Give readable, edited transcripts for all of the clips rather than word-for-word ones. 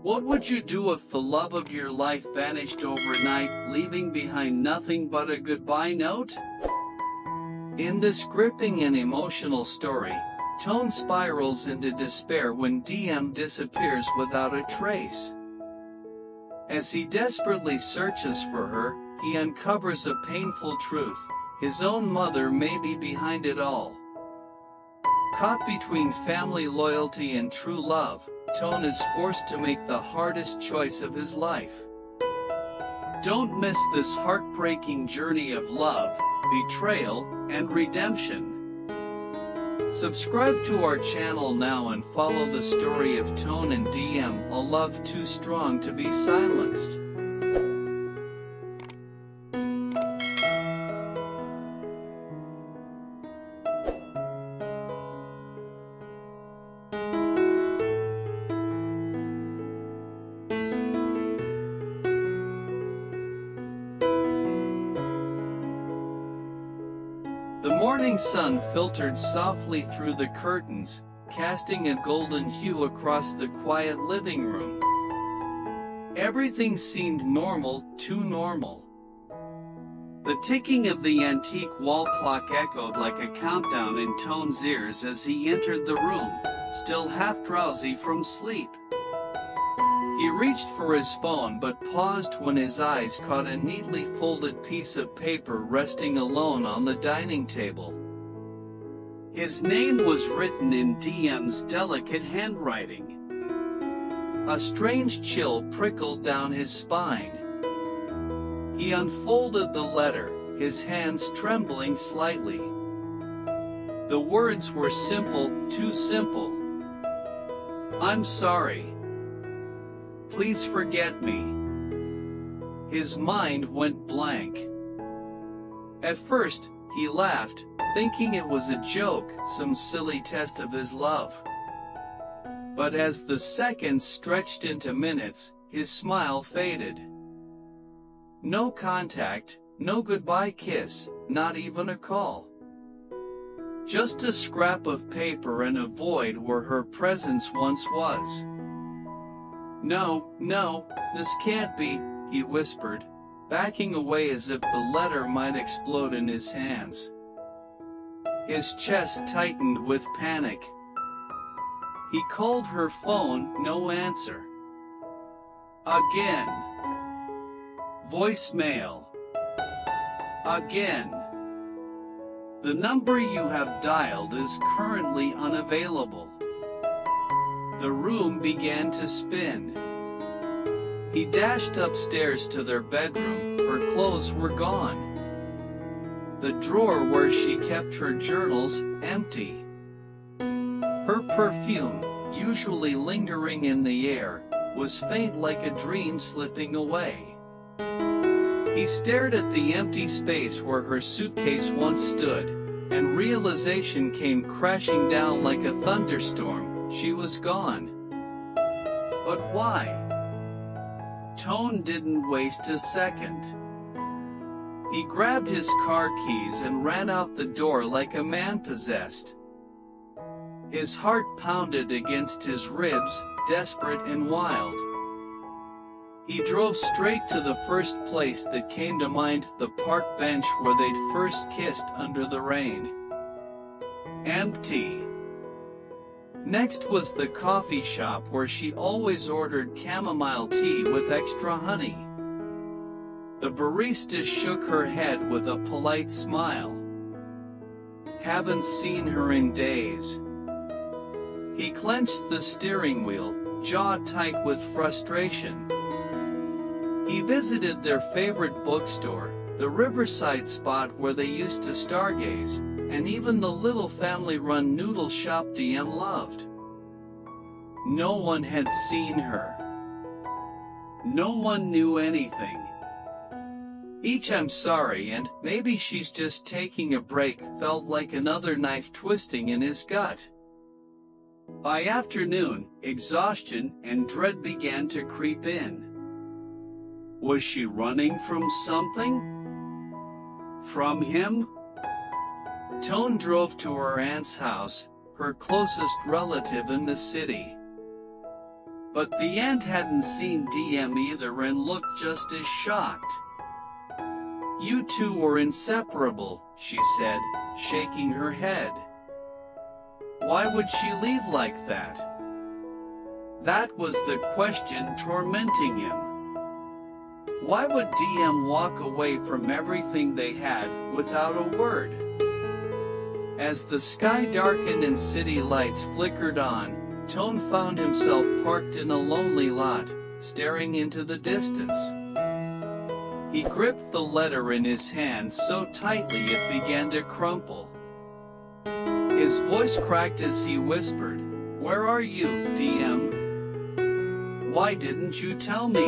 What would you do if the love of your life vanished overnight, leaving behind nothing but a goodbye note? In this gripping and emotional story, Toan spirals into despair when Diem disappears without a trace. As he desperately searches for her, he uncovers a painful truth: his own mother may be behind it all. Caught between family loyalty and true love, Toan is forced to make the hardest choice of his life. Don't miss this heartbreaking journey of love, betrayal, and redemption. Subscribe to our channel now and follow the story of Toan and Diem, a love too strong to be silenced. The morning sun filtered softly through the curtains, casting a golden hue across the quiet living room. Everything seemed normal, too normal. The ticking of the antique wall clock echoed like a countdown in Toan's ears as he entered the room, still half drowsy from sleep. He reached for his phone but paused when his eyes caught a neatly folded piece of paper resting alone on the dining table. His name was written in Diem's delicate handwriting. A strange chill prickled down his spine. He unfolded the letter, his hands trembling slightly. The words were simple, too simple. "I'm sorry. Please forget me." His mind went blank. At first, he laughed, thinking it was a joke, some silly test of his love. But as the seconds stretched into minutes, his smile faded. No contact, no goodbye kiss, not even a call. Just a scrap of paper and a void where her presence once was. No, this can't be," he whispered, backing away as if the letter might explode in his hands. His chest tightened with panic. He called her phone, no answer. Again. Voicemail. Again. "The number you have dialed is currently unavailable." The room began to spin. He dashed upstairs to their bedroom. Her clothes were gone. The drawer where she kept her journals, empty. Her perfume, usually lingering in the air, was faint like a dream slipping away. He stared at the empty space where her suitcase once stood, and realization came crashing down like a thunderstorm. She was gone. But why? Toan didn't waste a second. He grabbed his car keys and ran out the door like a man possessed. His heart pounded against his ribs, desperate and wild. He drove straight to the first place that came to mind, the park bench where they'd first kissed under the rain. Empty. Next was the coffee shop where she always ordered chamomile tea with extra honey. The barista shook her head with a polite smile. Haven't seen her in days. He clenched the steering wheel, jaw tight with frustration. He visited their favorite bookstore, the riverside spot where they used to stargaze, and even the little family-run noodle shop Diem loved. No one had seen her. No one knew anything. Each "I'm sorry" and "maybe she's just taking a break" felt like another knife twisting in his gut. By afternoon, exhaustion and dread began to creep in. Was she running from something? From him? Toan drove to her aunt's house, her closest relative in the city. But the aunt hadn't seen Diem either and looked just as shocked. "You two were inseparable," she said, shaking her head. "Why would she leave like that?" That was the question tormenting him. Why would Diem walk away from everything they had without a word? As the sky darkened and city lights flickered on, Toan found himself parked in a lonely lot, staring into the distance. He gripped the letter in his hand so tightly it began to crumple. His voice cracked as he whispered, "Where are you, Diem? Why didn't you tell me?"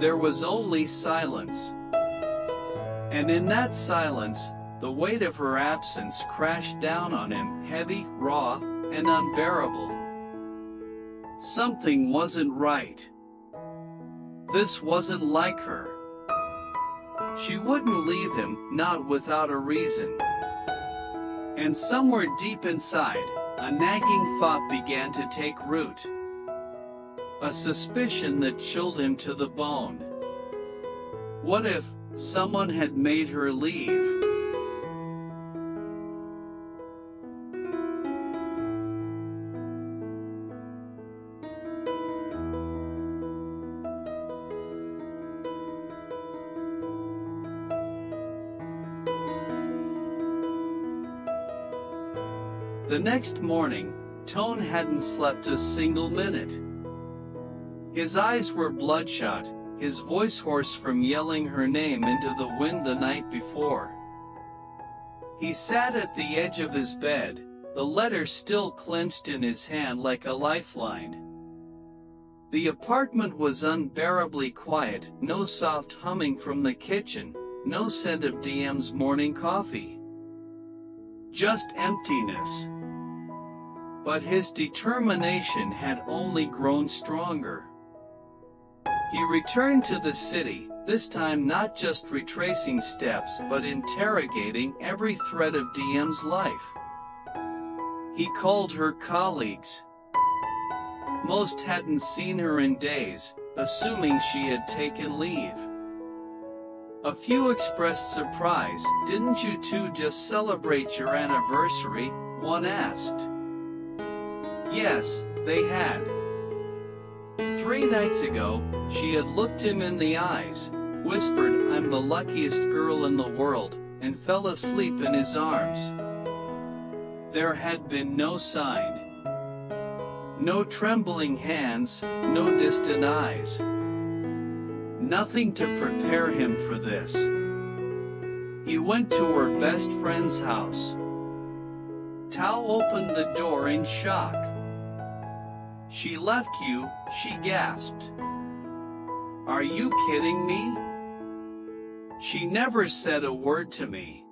There was only silence. And in that silence, the weight of her absence crashed down on him, heavy, raw, and unbearable. Something wasn't right. This wasn't like her. She wouldn't leave him, not without a reason. And somewhere deep inside, a nagging thought began to take root. A suspicion that chilled him to the bone. What if someone had made her leave? The next morning, Toan hadn't slept a single minute. His eyes were bloodshot, his voice hoarse from yelling her name into the wind the night before. He sat at the edge of his bed, the letter still clenched in his hand like a lifeline. The apartment was unbearably quiet, no soft humming from the kitchen, no scent of Diem's morning coffee. Just emptiness. But his determination had only grown stronger. He returned to the city, this time not just retracing steps but interrogating every thread of Diem's life. He called her colleagues. Most hadn't seen her in days, assuming she had taken leave. A few expressed surprise. "Didn't you two just celebrate your anniversary?" one asked. Yes, they had. 3 nights ago, she had looked him in the eyes, whispered, "I'm the luckiest girl in the world," and fell asleep in his arms. There had been no sign. No trembling hands, no distant eyes. Nothing to prepare him for this. He went to her best friend's house. Tao opened the door in shock. "She left you," she gasped. "Are you kidding me? She never said a word to me."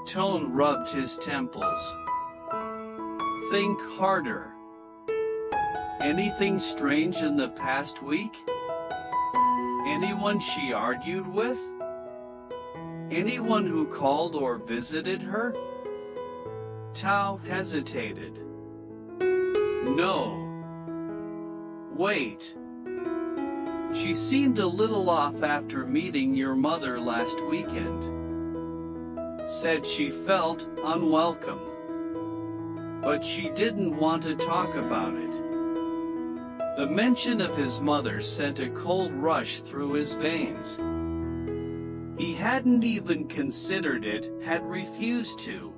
Toan rubbed his temples. "Think harder. Anything strange in the past week? Anyone she argued with? Anyone who called or visited her?" Tao hesitated. "No. Wait. She seemed a little off after meeting your mother last weekend. Said she felt unwelcome. But she didn't want to talk about it." The mention of his mother sent a cold rush through his veins. He hadn't even considered it, had refused to.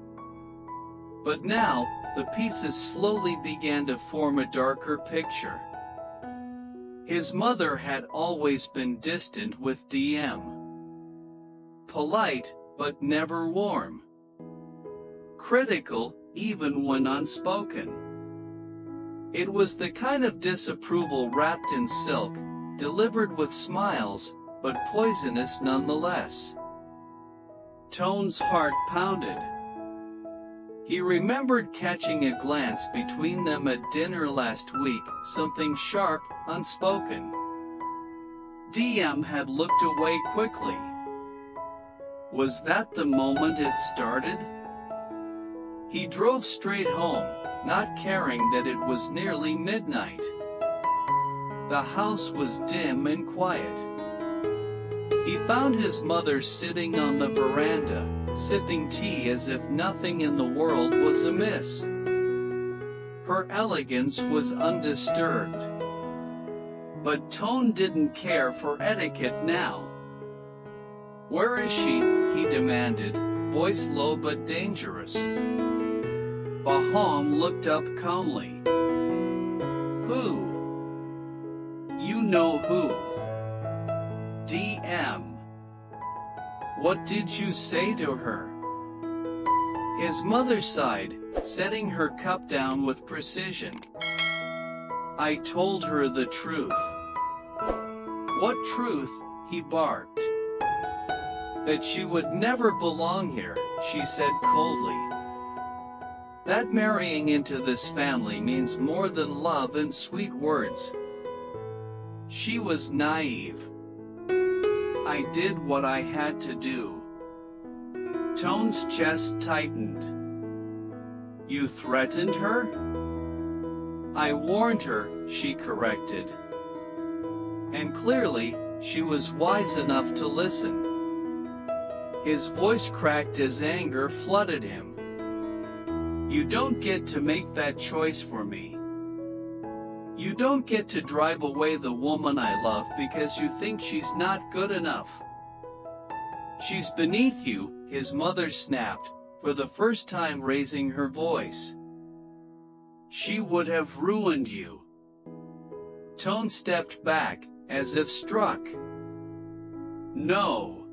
But now, the pieces slowly began to form a darker picture. His mother had always been distant with Diem. Polite, but never warm. Critical, even when unspoken. It was the kind of disapproval wrapped in silk, delivered with smiles, but poisonous nonetheless. Toan's heart pounded. He remembered catching a glance between them at dinner last week, something sharp, unspoken. Diem had looked away quickly. Was that the moment it started? He drove straight home, not caring that it was nearly midnight. The house was dim and quiet. He found his mother sitting on the veranda, sipping tea as if nothing in the world was amiss. Her elegance was undisturbed. But Toan didn't care for etiquette now. "Where is she?" he demanded, voice low but dangerous. Baham looked up calmly. "Who?" "You know who. DM. What did you say to her?" His mother sighed, setting her cup down with precision. "I told her the truth." "What truth?" he barked. "That she would never belong here," she said coldly. "That marrying into this family means more than love and sweet words." She was naive. "I did what I had to do." Toan's chest tightened. "You threatened her?" "I warned her," she corrected. And clearly, she was wise enough to listen. His voice cracked as anger flooded him. "You don't get to make that choice for me. You don't get to drive away the woman I love because you think she's not good enough. She's beneath you," his mother snapped, for the first time raising her voice. "She would have ruined you." Toan stepped back, as if struck. "No.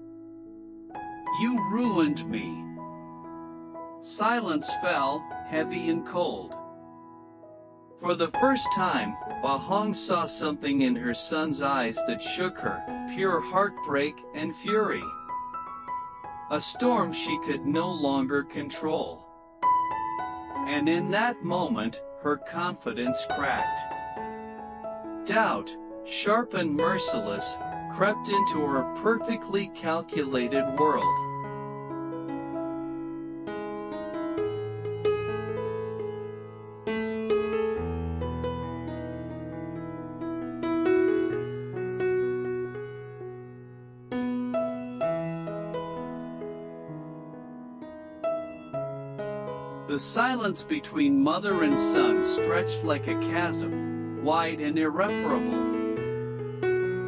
You ruined me." Silence fell, heavy and cold. For the first time, Bahang saw something in her son's eyes that shook her, pure heartbreak and fury. A storm she could no longer control. And in that moment, her confidence cracked. Doubt, sharp and merciless, crept into her perfectly calculated world. The silence between mother and son stretched like a chasm, wide and irreparable.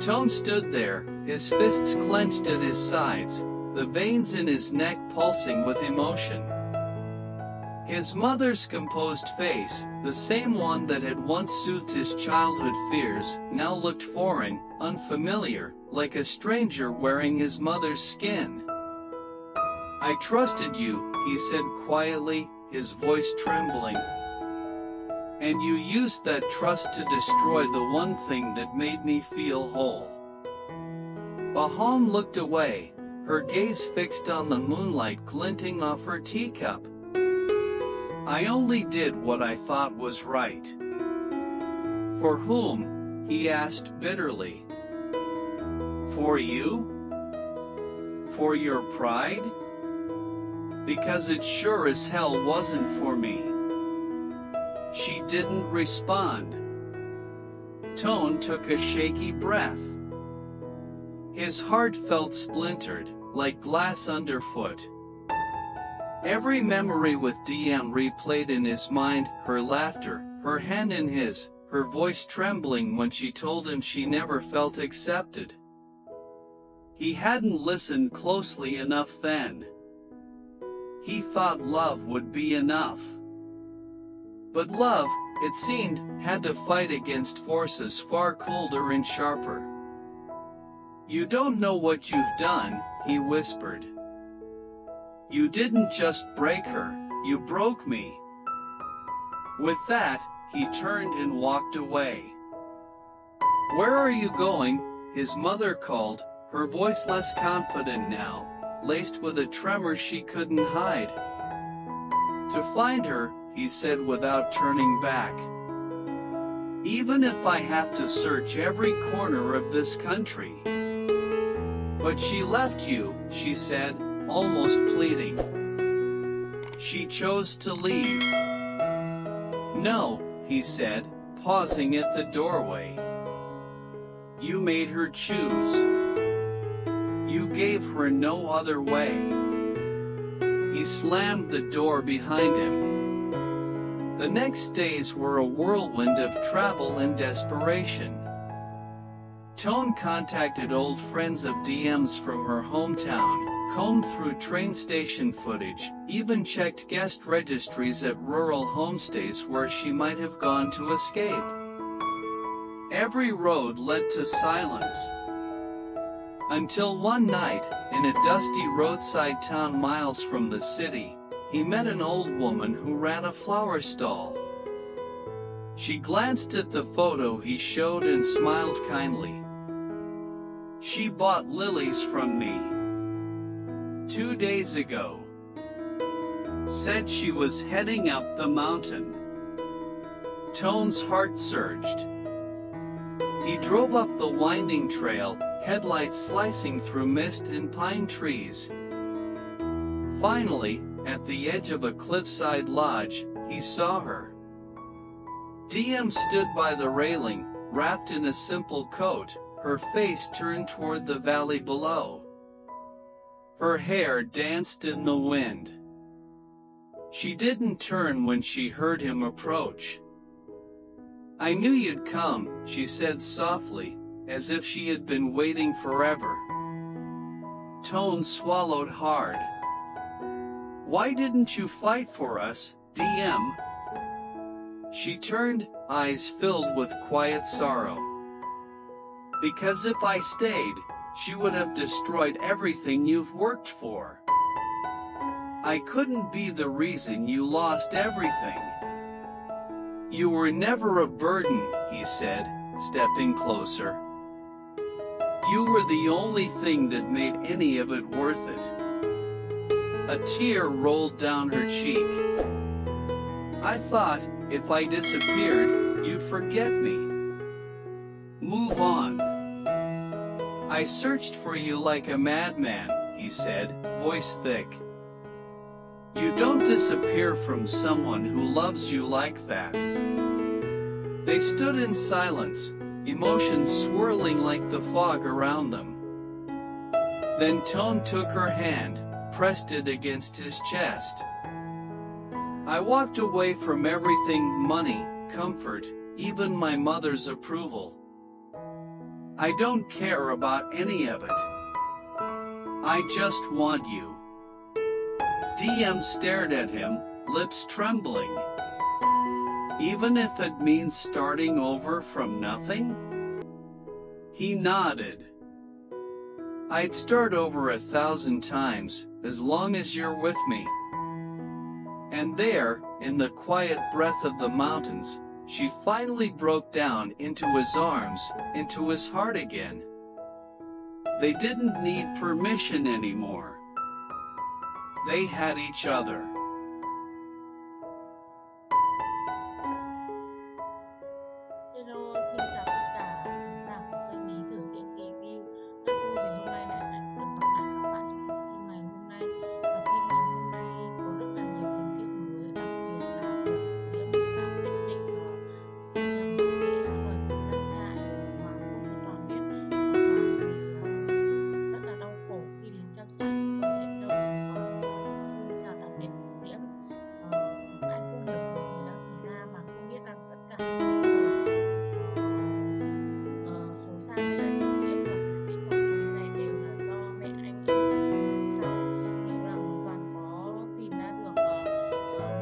Toan stood there, his fists clenched at his sides, the veins in his neck pulsing with emotion. His mother's composed face, the same one that had once soothed his childhood fears, now looked foreign, unfamiliar, like a stranger wearing his mother's skin. "I trusted you," he said quietly, his voice trembling. "And you used that trust to destroy the one thing that made me feel whole." Baham looked away, her gaze fixed on the moonlight glinting off her teacup. "I only did what I thought was right." "For whom?" he asked bitterly. "For you? For your pride? Because it sure as hell wasn't for me." She didn't respond. Toan took a shaky breath. His heart felt splintered, like glass underfoot. Every memory with DM replayed in his mind, her laughter, her hand in his, her voice trembling when she told him she never felt accepted. He hadn't listened closely enough then. He thought love would be enough. But love, it seemed, had to fight against forces far colder and sharper. "You don't know what you've done," he whispered. "You didn't just break her, you broke me." With that, he turned and walked away. "Where are you going?" his mother called, her voice less confident now, laced with a tremor she couldn't hide. "To find her," he said without turning back. "Even if I have to search every corner of this country." "But she left you," she said, almost pleading. She chose to leave. No, he said, pausing at the doorway. You made her choose. You gave her no other way. He slammed the door behind him. The next days were a whirlwind of travel and desperation. Toan contacted old friends of Diem's from her hometown, combed through train station footage, even checked guest registries at rural homestays where she might have gone to escape. Every road led to silence. Until one night, in a dusty roadside town miles from the city, he met an old woman who ran a flower stall. She glanced at the photo he showed and smiled kindly. She bought lilies from me 2 days ago. Said she was heading up the mountain. Toan's heart surged. He drove up the winding trail, headlights slicing through mist and pine trees. Finally, at the edge of a cliffside lodge, he saw her. Diem stood by the railing, wrapped in a simple coat, her face turned toward the valley below. Her hair danced in the wind. She didn't turn when she heard him approach. I knew you'd come, she said softly, as if she had been waiting forever. Toan swallowed hard. Why didn't you fight for us, Diem? She turned, eyes filled with quiet sorrow. Because if I stayed, she would have destroyed everything you've worked for. I couldn't be the reason you lost everything. You were never a burden, he said, stepping closer. You were the only thing that made any of it worth it. A tear rolled down her cheek. I thought, if I disappeared, you'd forget me. Move on. I searched for you like a madman, he said, voice thick. You don't disappear from someone who loves you like that. They stood in silence, emotions swirling like the fog around them. Then Toan took her hand, pressed it against his chest. I walked away from everything, money, comfort, even my mother's approval. I don't care about any of it. I just want you. Diem stared at him, lips trembling. Even if it means starting over from nothing? He nodded. I'd start over 1,000 times, as long as you're with me. And there, in the quiet breath of the mountains, she finally broke down into his arms, into his heart again. They didn't need permission anymore. They had each other. Hello, xin chào tất cả khán giả của kênh Lý Tu Diem review. Rất vui vì hôm nay lại được gặp lại các bạn trong bộ phim ngày hôm nay. Và phim ngày hôm nay có rất là nhiều tình tiết mới, đặc biệt là việc Diễm đã quyết định nhằm để Toàn trang trại mà không cho Toàn biết. Và Toàn thì rất là đau khổ khi đến trang trại của Diễm đâu chỉ có thư chào tạm biệt của Diễm. Anh không hiểu điều gì đang xảy ra mà không biết rằng tất cả xấu xa gây ra cho Diễm và việc Diễm bỏ đi này đều là do mẹ anh ở phía sau. Liệu rằng Toàn có tìm ra được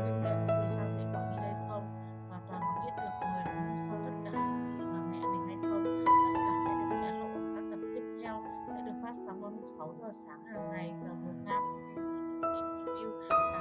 nguyên nhân vì sao Diễm bỏ đi hay không, và Toàn có biết được người đứng sau tất cả thực sự là mẹ mình hay không? Tất cả sẽ được tiết lộ ở các tập tiếp theo, sẽ được phát sóng vào lúc 6 giờ sáng hàng ngày giờ Việt Nam trên kênh Lý Tu Diem review.